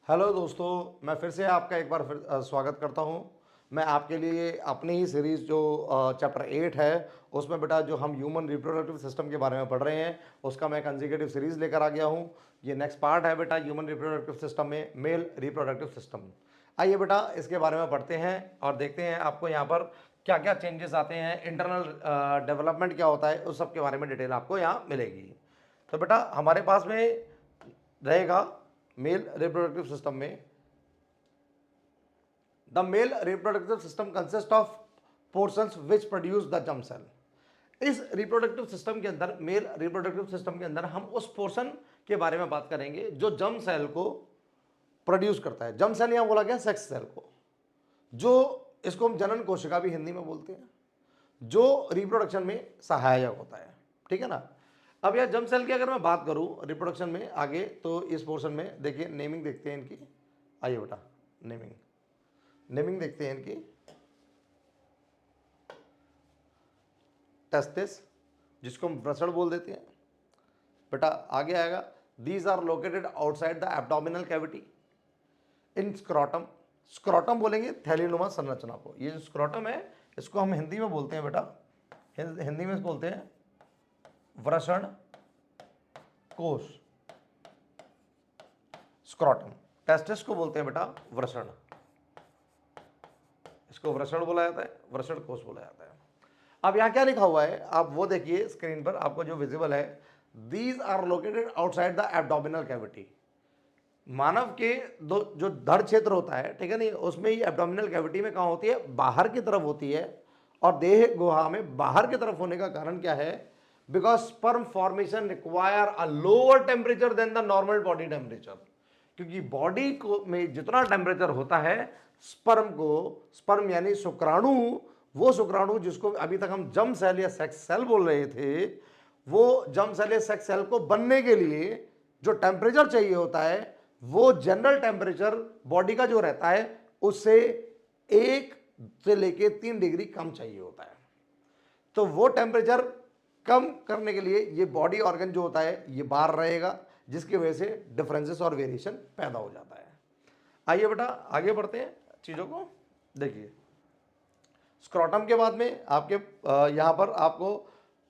Hello दोस्तों, मैं फिर से आपका एक बार स्वागत करता हूं। मैं आपके लिए अपनी ही सीरीज़ जो चैप्टर 8 है उसमें बेटा जो हम ह्यूमन रिप्रोडक्टिव सिस्टम के बारे में पढ़ रहे हैं उसका मैं कंसेक्यूटिव सीरीज़ लेकर आ गया हूं। ये नेक्स्ट पार्ट है बेटा ह्यूमन रिप्रोडक्टिव सिस्टम में मेल रिप्रोडक्टिव सिस्टम। आइए बेटा इसके बारे में पढ़ते हैं और देखते हैं आपको यहाँ पर क्या क्या चेंजेस आते हैं, इंटरनल डेवलपमेंट क्या होता है, उस सब के बारे में डिटेल आपको यहाँ मिलेगी। तो बेटा हमारे पास में रहेगा मेल रिप्रोडक्टिव सिस्टम में the male reproductive system consist of portions which produce the germ cell. इस रिप्रोडक्टिव सिस्टम के अंदर, मेल रिप्रोडक्टिव सिस्टम के अंदर हम उस पोर्शन के बारे में बात करेंगे जो जर्म सेल को प्रोड्यूस करता है। जर्म सेल यहां बोला गया सेक्स सेल को, जो इसको हम जनन कोशिका भी हिंदी में बोलते हैं, जो रिप्रोडक्शन में सहायक होता है। ठीक है ना। अब यह जर्म सेल की अगर मैं बात करूं रिप्रोडक्शन में आगे, तो इस पोर्शन में देखिए नेमिंग देखते हैं इनकी। आइए बेटा नेमिंग नेमिंग देखते हैं इनकी। टेस्टिस, जिसको हम वृषण बोल देते हैं बेटा। आगे आएगा these are located outside the abdominal cavity in scrotum. Scrotum बोलेंगे थैलीनुमा संरचना को। ये जो स्क्रोटम है इसको हम हिंदी में बोलते हैं बेटा, हिंदी में बोलते हैं वृषण कोश। स्क्रोटम, टेस्टिस को बोलते हैं बेटा वृषण, इसको वृषण बोला जाता है, वृषण कोश बोला जाता है। अब यहां क्या लिखा हुआ है आप वो देखिए स्क्रीन पर, आपको जो विजिबल है, these are located outside the abdominal cavity. मानव के दो जो धड़ क्षेत्र होता है, ठीक है नहीं, उसमें ही एब्डोमिनल कैविटी में कहां होती है, बाहर की तरफ होती है। और देह गुहा में बाहर की तरफ होने का कारण क्या है, because sperm formation require a lower temperature than the normal body temperature. क्योंकि बॉडी को में जितना टेम्परेचर होता है, स्पर्म यानी शुक्राणु, वो शुक्राणु जिसको अभी तक हम जर्म सेल या सेक्स सेल बोल रहे थे, वो जर्म सेल या सेक्स सेल को बनने के लिए जो टेम्परेचर चाहिए होता है, वो जनरल टेम्परेचर बॉडी का जो रहता है उससे 1 से लेके 3 डिग्री कम चाहिए होता है। तो वो टेम्परेचर कम करने के लिए ये बॉडी ऑर्गन जो होता है ये बाहर रहेगा, जिसकी वजह से डिफरेंसेस और वेरिएशन पैदा हो जाता है। आइए बेटा आगे बढ़ते हैं चीजों को। देखिए स्क्रोटम के बाद में आपके यहां पर आपको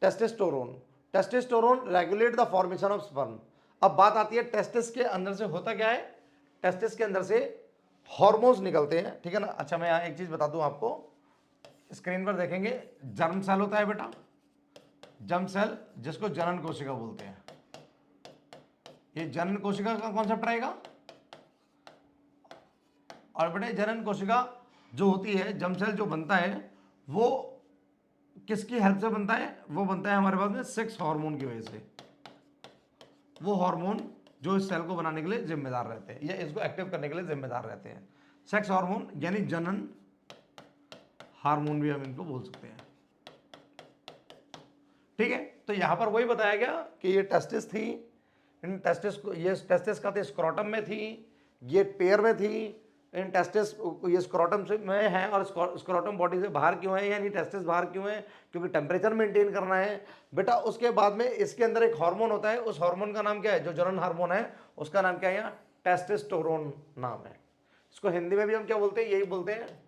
testosterone. Testosterone regulate the formation of sperm. अब बात आती है टेस्टिस के अंदर से होता क्या है, टेस्टिस के अंदर से हॉर्मोन्स निकलते हैं। ठीक है ना। अच्छा मैं यहां एक चीज बता दूं आपको, स्क्रीन पर देखेंगे जर्म सेल होता है बेटा, जर्म सेल जिसको जनन कोशिका बोलते हैं। ये जनन कोशिका का कॉन्सेप्ट रहेगा। और बेटे जनन कोशिका जो होती है, जर्म सेल जो बनता है वो किसकी हेल्प से बनता है, वो बनता है हमारे पास में सेक्स हार्मोन की वजह से। वो हार्मोन जो इस सेल को बनाने के लिए जिम्मेदार रहते हैं या इसको एक्टिव करने के लिए जिम्मेदार रहते हैं। सेक्स हार्मोन यानी जनन हार्मोन भी हम इनको बोल सकते हैं। ठीक है। तो यहां पर वही बताया गया कि ये टेस्टिस थी, इन टेस्टिस को, ये टेस्टिस का स्क्रोटम में थी, ये पेयर में थी। इन टेस्टिस ये स्क्रोटम से में है, और स्क्रोटम बॉडी से बाहर क्यों है, यानी टेस्टिस बाहर क्यों है, क्योंकि टेम्परेचर मेंटेन करना है बेटा। उसके बाद में इसके अंदर एक हार्मोन होता है, उस हार्मोन का नाम क्या है, जो जनन हार्मोन है उसका नाम क्या है, यहाँ टेस्टोस्टेरोन नाम है। इसको हिंदी में भी हम क्या बोलते हैं, यही बोलते हैं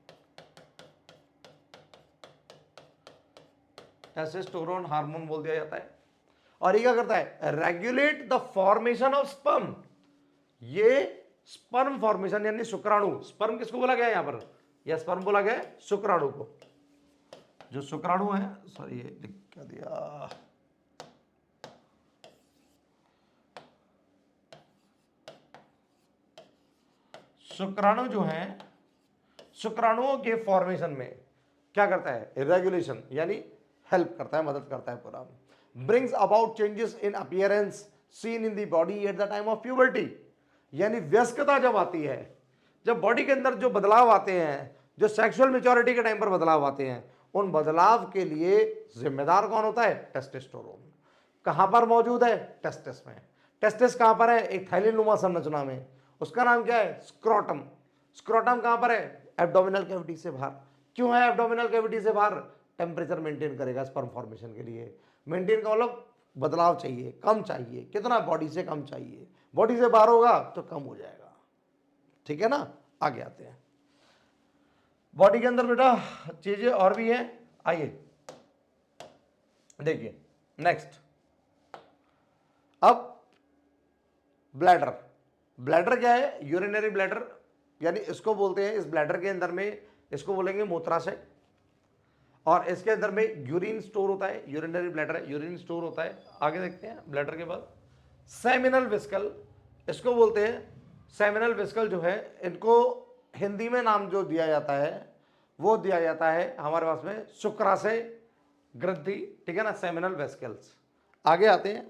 टेस्टोस्टेरोन हार्मोन बोल दिया जाता है। और ये क्या करता है, regulate the formation of sperm. ये स्पर्म फॉर्मेशन यानी शुक्राणु, स्पर्म किसको बोला गया यहां पर, यह स्पर्म बोला गया शुक्राणु को। जो शुक्राणु है, सॉरी ये लिख क्या दिया, शुक्राणु जो है, शुक्राणुओं के फॉर्मेशन में क्या करता है, रेगुलेशन यानी हेल्प करता है, मदद करता है पूरा। Brings about changes in appearance seen in the body at the time of puberty. यानी वयस्कता जब आती है, जब बॉडी के अंदर जो बदलाव आते हैं, जो सेक्सुअल मेच्योरिटी के टाइम पर बदलाव आते हैं, उन बदलाव के लिए जिम्मेदार कौन होता है, टेस्टोस्टेरोन। कहां पर मौजूद है, टेस्टिस में। टेस्टिस कहां पर है, एक थैलीनुमा संरचना में, उसका नाम क्या है, स्क्रोटम। स्क्रोटम कहां पर है, एब्डोमिनल कैविटी से बाहर। क्यों है एब्डोमिनल कैविटी से बाहर, टेम्परेचर मेंटेन करेगा स्पर्म फॉर्मेशन के लिए। मेंटेन का मतलब बदलाव चाहिए, कम चाहिए, कितना, बॉडी से कम चाहिए, बॉडी से बाहर होगा तो कम हो जाएगा। ठीक है ना। आगे आते हैं, बॉडी के अंदर बेटा चीजें और भी हैं, आइए देखिए नेक्स्ट। अब ब्लैडर, ब्लैडर क्या है, यूरिनरी ब्लैडर, यानी इसको बोलते हैं, इस ब्लैडर के अंदर में इसको बोलेंगे मूत्राशय, और इसके अंदर में यूरिन स्टोर होता है, यूरिनरी ब्लैडर है, यूरिन स्टोर होता है। आगे देखते हैं ब्लैडर के बाद सेमिनल विस्कल, इसको बोलते हैं सेमिनल विस्कल जो है, इनको हिंदी में नाम जो दिया जाता है वो दिया जाता है हमारे पास में शुक्राशय ग्रंथि, ठीक है ना, सेमिनल वेस्कल्स। आगे आते हैं,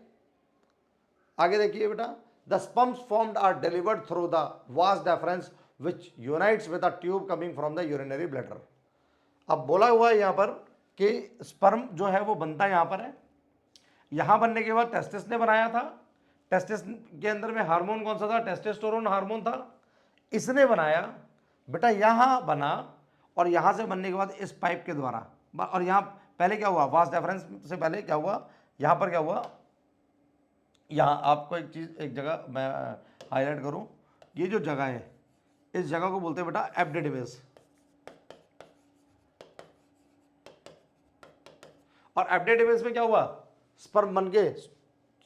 आगे देखिए बेटा, the sperms formed are delivered through the vas deferens which unites with the tube coming from the urinary bladder. अब बोला हुआ है यहां पर कि स्पर्म जो है वो बनता यहां पर है, यहां बनने के बाद टेस्टिस ने बनाया था, टेस्टिस के अंदर में हार्मोन कौन सा था, टेस्टोस्टेरोन हार्मोन था, इसने बनाया बेटा, यहां बना, और यहां से बनने के बाद इस पाइप के द्वारा, और यहां पहले क्या हुआ, वास डेफरेंस से पहले क्या हुआ, यहां पर क्या हुआ, यहां आपको एक चीज, एक जगह मैं हाईलाइट करूं, ये जो जगह है इस जगह को बोलते हैं बेटा एब्डिडिमिस, और एब्डिडिमिस में क्या हुआ, स्पर्म बन के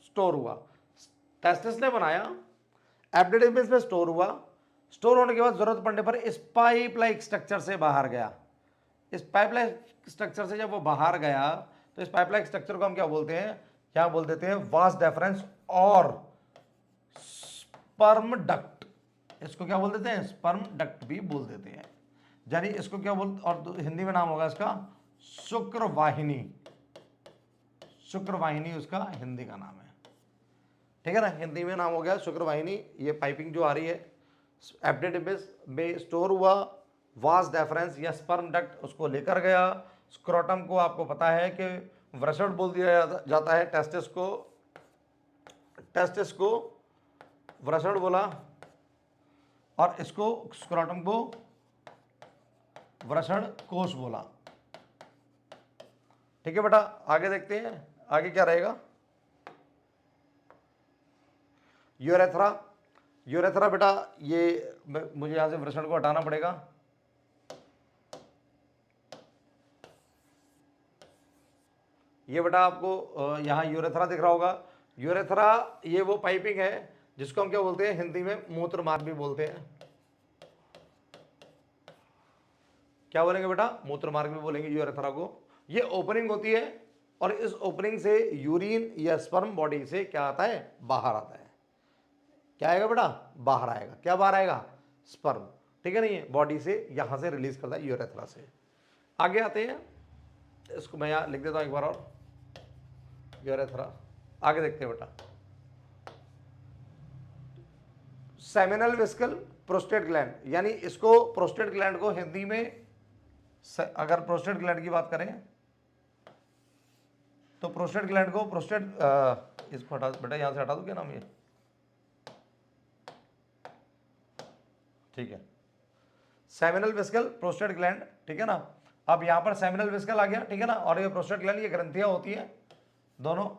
स्टोर हुआ, टेस्टिस ने बनाया, एब्डिडिमिस में स्टोर हुआ, स्टोर होने के बाद जरूरत पड़ने पर इस पाइप लाइक स्ट्रक्चर से बाहर गया, इस पाइप लाइक स्ट्रक्चर से जब वो बाहर गया तो इस पाइप लाइक स्ट्रक्चर को हम क्या बोलते हैं, क्या बोल देते हैं, वास डेफरेंस और स्पर्म डक्ट, इसको क्या बोल देते हैं, स्पर्म डक्ट भी बोल देते हैं, यानी इसको क्या बोल, और हिंदी में नाम होगा इसका शुक्रवाहिनी, शुक्रवाहिनी उसका हिंदी का नाम है, ठीक है ना, हिंदी में नाम हो गया शुक्रवाहिनी। ये पाइपिंग जो आ रही है एब्डिडिमिस में स्टोर हुआ, वास डेफरेंस या स्पर्म डक्ट उसको लेकर गया, स्क्रोटम को आपको पता है कि वृषण बोल दिया जाता है, टेस्टिस को वृषण बोला, और इसको स्क्रोटम को वृषण कोश बोला, ठीक है बेटा। आगे देखते हैं, आगे क्या रहेगा, यूरेथ्रा, यूरेथ्रा बेटा ये मुझे यहां से वृषण को हटाना पड़ेगा, ये बेटा आपको यहां यूरेथ्रा दिख रहा होगा, यूरेथ्रा ये वो पाइपिंग है जिसको हम क्या बोलते हैं, हिंदी में मूत्र मार्ग भी बोलते हैं, क्या बोलेंगे बेटा, मूत्र मार्ग भी बोलेंगे यूरेथ्रा को। ये ओपनिंग होती है और इस ओपनिंग से यूरिन या स्पर्म बॉडी से क्या आता है, बाहर आता है, क्या आएगा बेटा, बाहर आएगा, क्या बाहर आएगा, स्पर्म, ठीक है, नहीं है बॉडी से यहां से रिलीज करता है यूरेथ्रा से। आगे आते हैं, इसको मैं यहां लिख देता हूं एक बार और, यूरेथ्रा। आगे देखते हैं बेटा, सेमिनल विस्कल, प्रोस्टेट ग्लैंड, यानी इसको प्रोस्टेट ग्लैंड को हिंदी में, अगर प्रोस्टेट ग्लैंड की बात करें तो प्रोस्टेट ग्लैंड को इसको हटा बेटा, यहां से हटा दो, क्या नाम ये, ठीक है, सेमिनल विस्कल, प्रोस्टेट ग्लैंड, ठीक है ना। अब यहां पर सेमिनल विस्कल आ गया, ठीक है ना, और ये प्रोस्टेट ग्लैंड, ये ग्रंथियां होती है दोनों,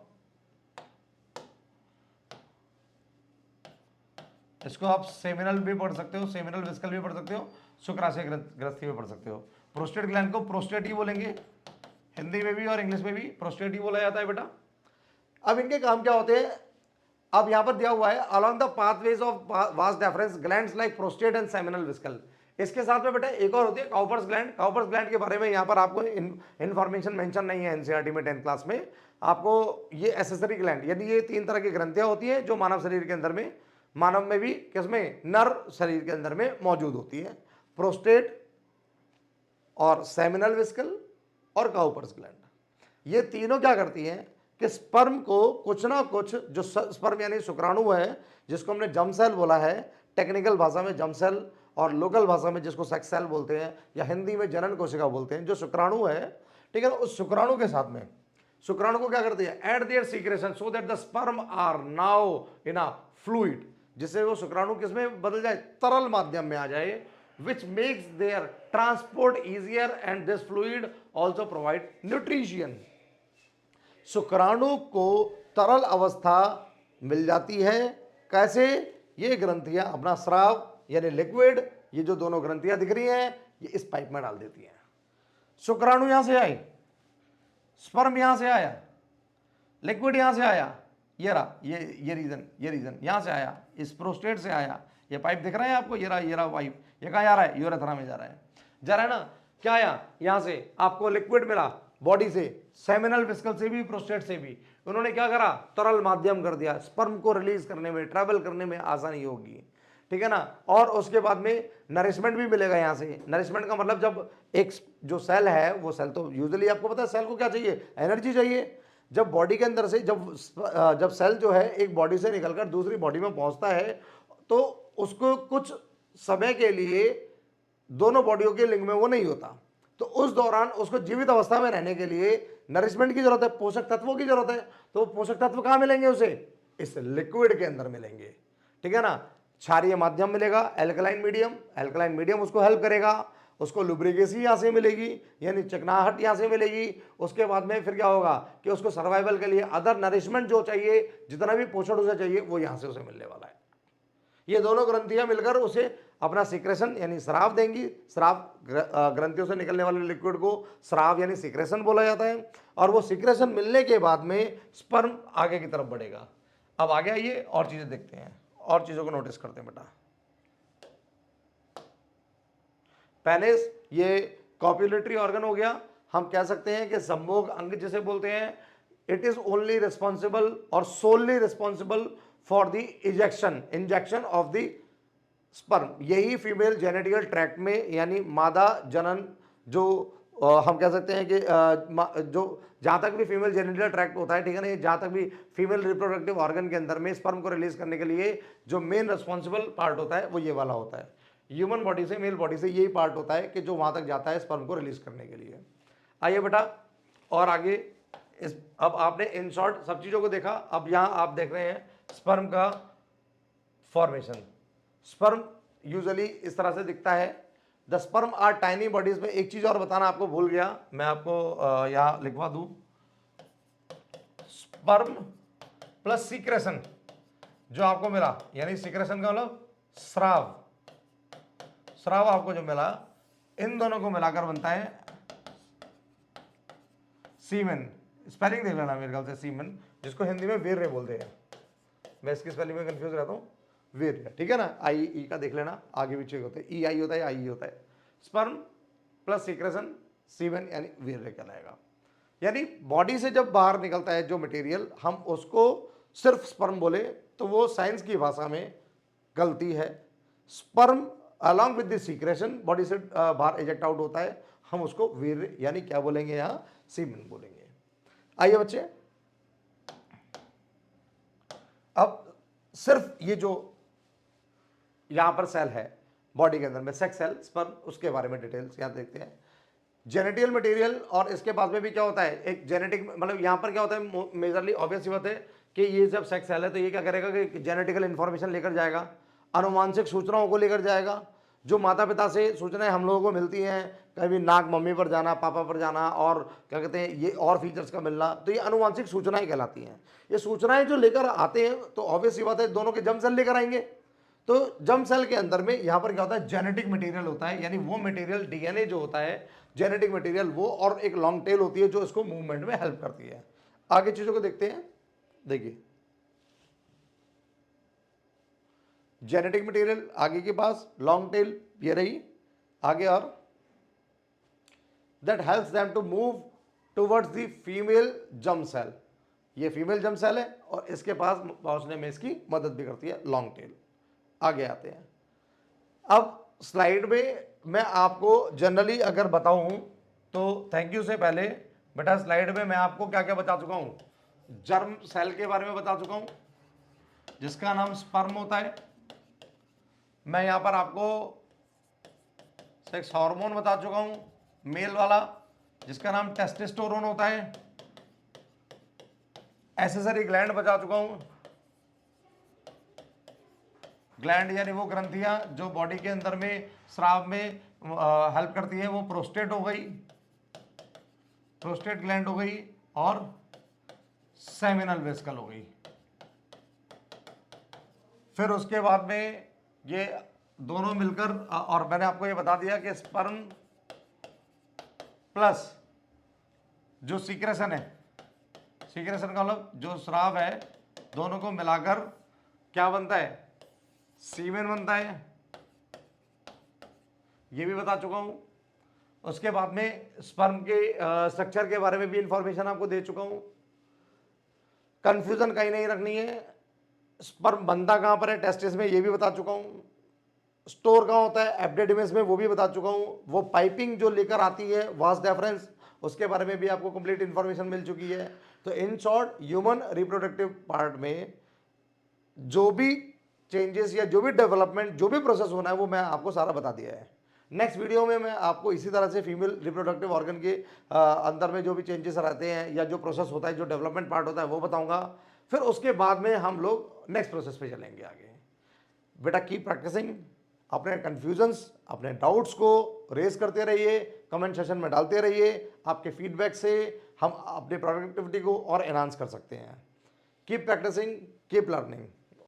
इसको आप सेमिनल भी पढ़ सकते हो, सेमिनल विस्कल भी पढ़ सकते हो, शुक्राशय ग्रंथि भी पढ़ सकते हो। प्रोस्टेट ग्लैंड को प्रोस्टेट ही बोलेंगे हिंदी में भी और इंग्लिश में भी प्रोस्टेट ही बोला जाता है बेटा। अब इनके काम क्या होते हैं, अब यहां पर दिया हुआ है, along the pathways of vas deferens glands like prostate and seminal vesicle. इसके साथ में बेटा एक और होती है काउपर्स ग्लैंड, काउपर्स ग्लैंड के बारे में यहां पर आपको इंफॉर्मेशन मेंशन नहीं है एनसीईआरटी में 10th क्लास में आपको। ये एसेसरी ग्लैंड, यानी ये 3 तरह की ग्रंथियां होती है जो मानव शरीर के अंदर में, मानव में भी, किसमें, नर शरीर के अंदर में मौजूद होती है, प्रोस्टेट और सेमिनल विस्कल और काउपर्स ग्लैंड। ये तीनों क्या करती हैं कि स्पर्म को कुछ ना कुछ, जो स्पर्म यानी शुक्राणु है जिसको हमने जर्म सेल बोला है, टेक्निकल भाषा में जर्म सेल और लोकल भाषा में जिसको सेक्स सेल बोलते हैं या हिंदी में जनन कोशिका बोलते हैं, जो शुक्राणु है, ठीक है, उस शुक्राणु के साथ में, शुक्राणु को क्या करती है, at their secretion so that the sperm are now in a fluid, जिससे वो शुक्राणु किसमें बदल जाए, तरल माध्यम में आ जाए, which makes their transport easier and this fluid also provide nutrition। शुक्राणु को तरल अवस्था मिल जाती है, कैसे, ये ग्रंथियां अपना स्राव यानी लिक्विड, ये जो दोनों ग्रंथियां दिख रही हैं ये इस पाइप में डाल देती हैं। शुक्राणु यहां से आई, स्पर्म यहां से आया, लिक्विड यहां से आया, ये रहा, ये रीजन यहां से आया, इस प्रोस्टेट से आया, ये पाइप दिख रहा है आपको, ये रहा पाइप, ये कहां जा रहा है, यूरेथ्रा में जा रहा है ना। क्या आया, यहां से आपको लिक्विड मिला बॉडी से, सेमिनल विस्कल से भी, प्रोस्टेट से भी, उन्होंने क्या करा, तरल माध्यम कर दिया, स्पर्म को रिलीज करने में, ट्रैवल करने में आसानी होगी, ठीक है ना। और उसके बाद में नरिशमेंट भी मिलेगा यहाँ से। नरिशमेंट का मतलब जब एक जो सेल है, वो सेल तो यूजुअली आपको पता है सेल को क्या चाहिए, एनर्जी चाहिए। जब बॉडी के अंदर से जब सेल जो है एक बॉडी से निकलकर दूसरी बॉडी में पहुंचता है तो उसको कुछ समय के लिए दोनों बॉडियों के लिंग में वो नहीं होता, तो उस दौरान उसको जीवित अवस्था में रहने के लिए नरिशमेंट की जरूरत है, पोषक तत्वों की जरूरत है। तो पोषक तत्व कहां मिलेंगे उसे, इस लिक्विड के अंदर मिलेंगे, ठीक है ना। क्षारीय माध्यम मिलेगा, एल्कलाइन मीडियम उसको हेल्प करेगा, उसको लुब्रिकेसी यहाँ से मिलेगी, यानी चिकनाहट यहाँ से मिलेगी। उसके बाद में फिर क्या होगा कि उसको सर्वाइवल के लिए अदर नरिशमेंट जो चाहिए, जितना भी पोषण उसे चाहिए, वो यहाँ से उसे मिलने वाला है। ये दोनों ग्रंथियां मिलकर उसे अपना सीक्रेशन यानी स्राव देंगी। स्राव ग्रंथियों से निकलने वाले लिक्विड को स्राव यानी सीक्रेशन बोला जाता है। और वो सीक्रेशन मिलने के बाद में स्पर्म आगे की तरफ बढ़ेगा। अब आगे आइए और चीजें देखते हैं, और चीजों को नोटिस करते हैं बेटा। पेनिस ये कॉपुलेटरी ऑर्गन हो गया। हम कह सकते हैं कि संभोग अंग जिसे बोलते हैं, इट इज ओनली रिस्पॉन्सिबल और solely responsible for the injection of the sperm. यही फीमेल जेनेटिकल ट्रैक्ट में यानी मादा जनन जो हम कह सकते हैं कि जो जहाँ तक भी फीमेल जेनिटल ट्रैक्ट होता है, ठीक है ना, जहाँ तक भी फीमेल रिप्रोडक्टिव ऑर्गन के अंदर में स्पर्म को रिलीज करने के लिए जो मेन रिस्पॉन्सिबल पार्ट होता है वो ये वाला होता है। ह्यूमन बॉडी से, मेल बॉडी से यही पार्ट होता है कि जो वहाँ तक जाता है स्पर्म को रिलीज करने के लिए। आइए बेटा और आगे अब आपने इन शॉर्ट सब चीज़ों को देखा। अब यहाँ आप देख रहे हैं स्पर्म का फॉर्मेशन। स्पर्म यूजुअली इस तरह से दिखता है। The sperm are tiny bodies में एक चीज और बताना आपको भूल गया, मैं आपको यहां लिखवा दूं, स्पर्म प्लस सीक्रेशन जो आपको मिला, यानी सीक्रेशन का मतलब स्राव, स्राव आपको जो मिला, इन दोनों को मिलाकर बनता है सीमेन। स्पेलिंग देख लेना मेरे ख्याल से सीमेन, जिसको हिंदी में वीर्य बोलते हैं। मैं इसकी स्पेलिंग में कंफ्यूज रहता हूँ, वीर्य, ठीक है ना। आई ई का देख लेना, आगे पीछे होते हैं, ई आई होता है, आई ई होता है। स्पर्म प्लस सीक्रेशन सीमेन यानी वीर्य कहलाएगा। यानी बॉडी से जब बाहर निकलता है जो मटेरियल, हम उसको सिर्फ स्पर्म बोले तो वो साइंस की भाषा में गलती है। Sperm along with the secretion body से बाहर एजेक्ट आउट होता है, हम उसको वीर्य यानी क्या बोलेंगे, यहाँ सीमेन बोलेंगे। आइए बच्चे, अब सिर्फ ये जो यहां पर सेल है बॉडी के अंदर में, सेक्स सेल, स्पर्म, उसके बारे में डिटेल्स यहां देखते हैं। जेनेटिकल मटेरियल, और इसके बाद में भी क्या होता है, एक जेनेटिक मतलब यहां पर क्या होता है, मेजरली ऑब्वियस बात है कि ये जब सेक्स सेल है तो ये क्या करेगा कि जेनेटिकल इंफॉर्मेशन लेकर जाएगा, अनुवांशिक सूचनाओं को लेकर जाएगा। जो माता पिता से सूचनाएं हम लोगों को मिलती हैं, कभी नाक मम्मी पर जाना, पापा पर जाना, और क्या कहते हैं ये और फीचर्स का मिलना, तो ये अनुवांशिक सूचनाएं कहलाती हैं। ये सूचनाएं जो लेकर आते हैं तो ऑब्वियस सी बात है दोनों के जर्म सेल लेकर आएंगे। तो जर्म सेल के अंदर में यहाँ पर क्या होता है, जेनेटिक मटेरियल होता है, यानी वो मटेरियल डीएनए जो होता है जेनेटिक मटेरियल वो, और एक लॉन्ग टेल होती है जो इसको मूवमेंट में हेल्प करती है। आगे चीजों को देखते हैं। देखिए जेनेटिक मटेरियल आगे के पास, लॉन्ग टेल ये रही आगे, और that helps them to move towards the female germ cell. ये फीमेल जर्म सेल है और इसके पास पहुंचने में इसकी मदद भी करती है लॉन्ग टेल। आगे आते हैं। अब स्लाइड में मैं आपको जनरली अगर बताऊं तो थैंक यू से पहले बेटा स्लाइड में मैं आपको क्या क्या बता चुका हूं, जर्म सेल के बारे में बता चुका हूं जिसका नाम स्पर्म होता है। मैं यहां पर आपको सेक्स हार्मोन बता चुका हूं मेल वाला जिसका नाम टेस्टोस्टेरोन होता है। एसेसरी ग्लैंड बता चुका हूं, ग्लैंड यानी वो ग्रंथियां जो बॉडी के अंदर में स्राव में हेल्प करती है, वो प्रोस्टेट हो गई, प्रोस्टेट ग्लैंड हो गई, और सेमिनल वेसिकल हो गई। फिर उसके बाद में ये दोनों मिलकर और मैंने आपको ये बता दिया कि स्पर्म प्लस जो सीक्रेशन है, सीक्रेशन का मतलब जो स्राव है, दोनों को मिलाकर क्या बनता है, सीमेन बनता है, ये भी बता चुका हूं। उसके बाद में स्पर्म के स्ट्रक्चर के बारे में भी इंफॉर्मेशन आपको दे चुका हूं। कंफ्यूजन कहीं नहीं रखनी है। स्पर्म बनता कहां पर है, टेस्टिस में, ये भी बता चुका हूं। स्टोर कहाँ होता है, एब्डेडिमस में, वो भी बता चुका हूं। वो पाइपिंग जो लेकर आती है वास डेफरेंस, उसके बारे में भी आपको कंप्लीट इंफॉर्मेशन मिल चुकी है। तो in short human reproductive part में जो भी चेंजेस या जो भी डेवलपमेंट, जो भी प्रोसेस होना है, वो मैं आपको सारा बता दिया है। नेक्स्ट वीडियो में मैं आपको इसी तरह से फीमेल रिप्रोडक्टिव ऑर्गन के अंदर में जो भी चेंजेस रहते हैं या जो प्रोसेस होता है, जो डेवलपमेंट पार्ट होता है, वो बताऊंगा। फिर उसके बाद में हम लोग नेक्स्ट प्रोसेस पे चलेंगे आगे। बेटा कीप प्रैक्टिसिंग, अपने कन्फ्यूजन्स, अपने डाउट्स को रेज करते रहिए, कमेंट सेशन में डालते रहिए। आपके फीडबैक से हम अपनी प्रोडक्टिविटी को और एनहांस कर सकते हैं। Keep practising, keep learning.